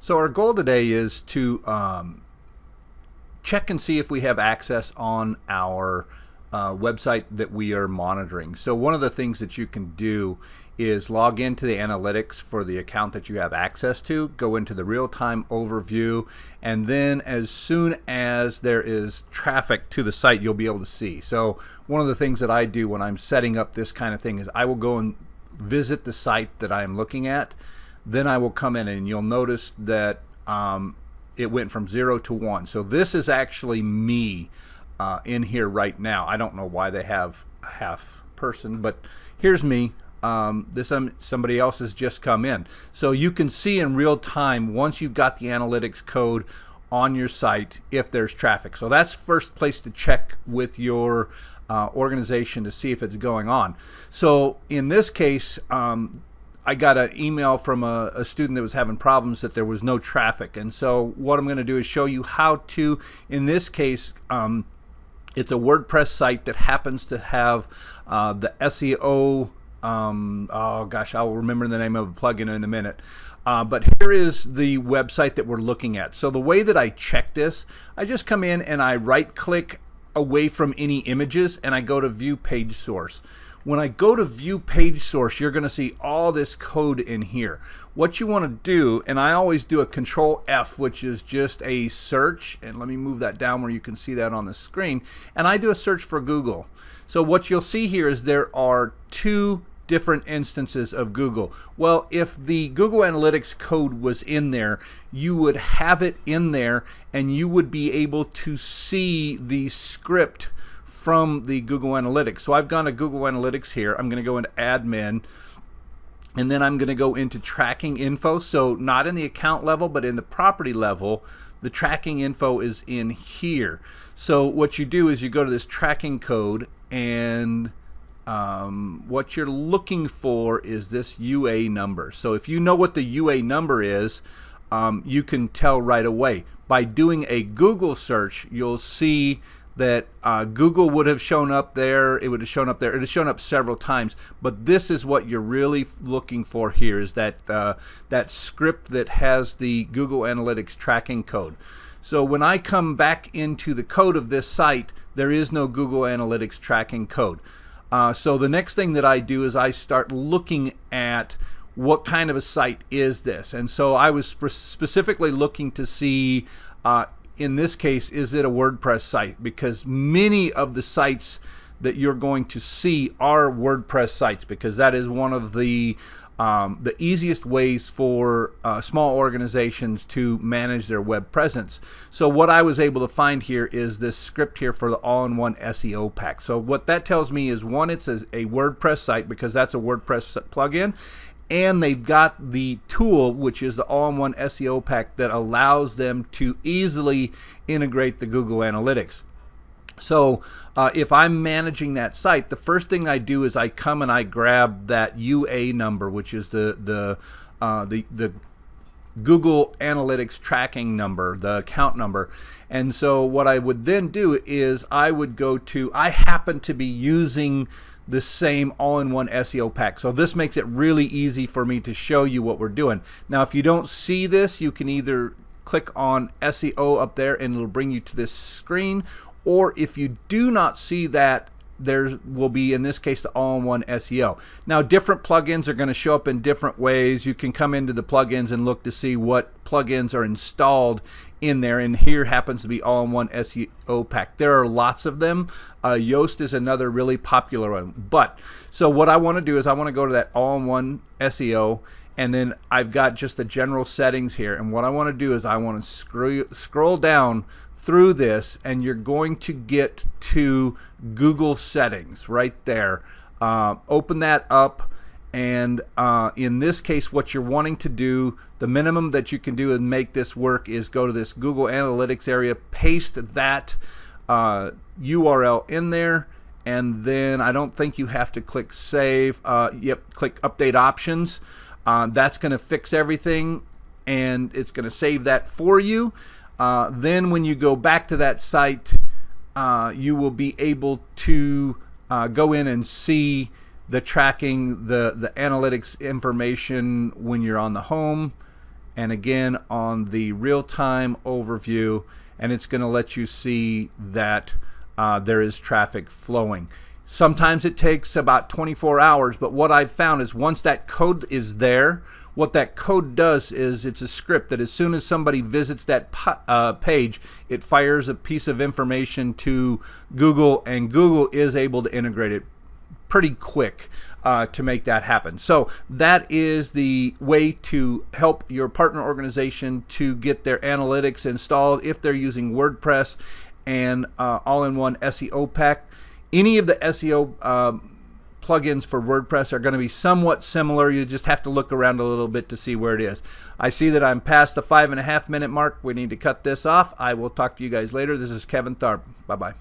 So our goal today is to check and see if we have access on our website that we are monitoring. So one of the things that you can do is log into the analytics for the account that you have access to, go into the real-time overview, and then as soon as there is traffic to the site, you'll be able to see. So one of the things that I do when I'm setting up this kind of thing is I will go and visit the site that I am looking at. Then I will come in and you'll notice that it went from 0 to 1. So this is actually me in here right now. I don't know why they have a half person, but here's me. Somebody else has just come in. So you can see in real time once you've got the analytics code on your site if there's traffic. So that's first place to check with your organization to see if it's going on. So in this case, I got an email from a student that was having problems that there was no traffic. And so what I'm going to do is show you how to, in this case, it's a WordPress site that happens to have the SEO, oh gosh, I'll remember the name of the plugin in a minute. But here is the website that we're looking at. So the way that I check this, I just come in and I right click away from any images and I go to view page source. When I go to view page source, you're going to see all this code in here. What you want to do, and I always do a Control F, which is just a search, and let me move that down where you can see that on the screen, and I do a search for Google. So what you'll see here is there are two different instances of Google. Well, if the Google Analytics code was in there, you would have it in there and you would be able to see the script from the Google Analytics. So I've gone to Google Analytics here. I'm going to go into admin and then I'm going to go into tracking info. So not in the account level, but in the property level, the tracking info is in here. So what you do is you go to this tracking code and what you're looking for is this UA number. So if you know what the UA number is, you can tell right away. By doing a Google search, you'll see that Google would have shown up there. It would have shown up there. It has shown up several times. But this is what you're really looking for here is that that script that has the Google Analytics tracking code. So when I come back into the code of this site, there is no Google Analytics tracking code. So the next thing that I do is I start looking at what kind of a site is this. And so I was specifically looking to see in this case, is it a WordPress site? Because many of the sites that you're going to see are WordPress sites, because that is one of the easiest ways for small organizations to manage their web presence. So what I was able to find here is this script here for the All-in-One SEO Pack. So what that tells me is, one, it's a WordPress site because that's a WordPress plugin. And they've got the tool, which is the All-in-One SEO Pack, that allows them to easily integrate the Google Analytics. So if I'm managing that site, the first thing I do is I come and I grab that UA number, which is the Google Analytics tracking number, the account number. And so what I would then do is I would go to, I happen to be using the same All-in-One SEO Pack. So this makes it really easy for me to show you what we're doing. Now, if you don't see this, you can either click on SEO up there and it'll bring you to this screen, or if you do not see that, there will be, in this case, the All-in-One SEO. Now, different plugins are going to show up in different ways. You can come into the plugins and look to see what plugins are installed in there, and here happens to be All-in-One SEO Pack. There are lots of them. Yoast is another really popular one. But so what I want to do is I want to go to that All-in-One SEO, and then I've got just the general settings here. And what I want to do is I want to scroll down through this, and you're going to get to Google settings right there. Open that up, and in this case, what you're wanting to do, the minimum that you can do and make this work, is go to this Google Analytics area, paste that URL in there, and then I don't think you have to click save. Yep, click update options. That's going to fix everything, and it's going to save that for you. Then when you go back to that site, you will be able to go in and see the tracking, the analytics information when you're on the home. and again on the real-time overview, and it's going to let you see that there is traffic flowing. Sometimes it takes about 24 hours, but what I've found is once that code is there, what that code does is it's a script that as soon as somebody visits that page, it fires a piece of information to Google, and Google is able to integrate it pretty quick to make that happen. So that is the way to help your partner organization to get their analytics installed if they're using WordPress and All-in-One SEO Pack. Any of the SEO plugins for WordPress are going to be somewhat similar. You just have to look around a little bit to see where it is. I see that I'm past the 5.5 minute mark. We need to cut this off. I will talk to you guys later. This is Kevin Tharp. Bye-bye.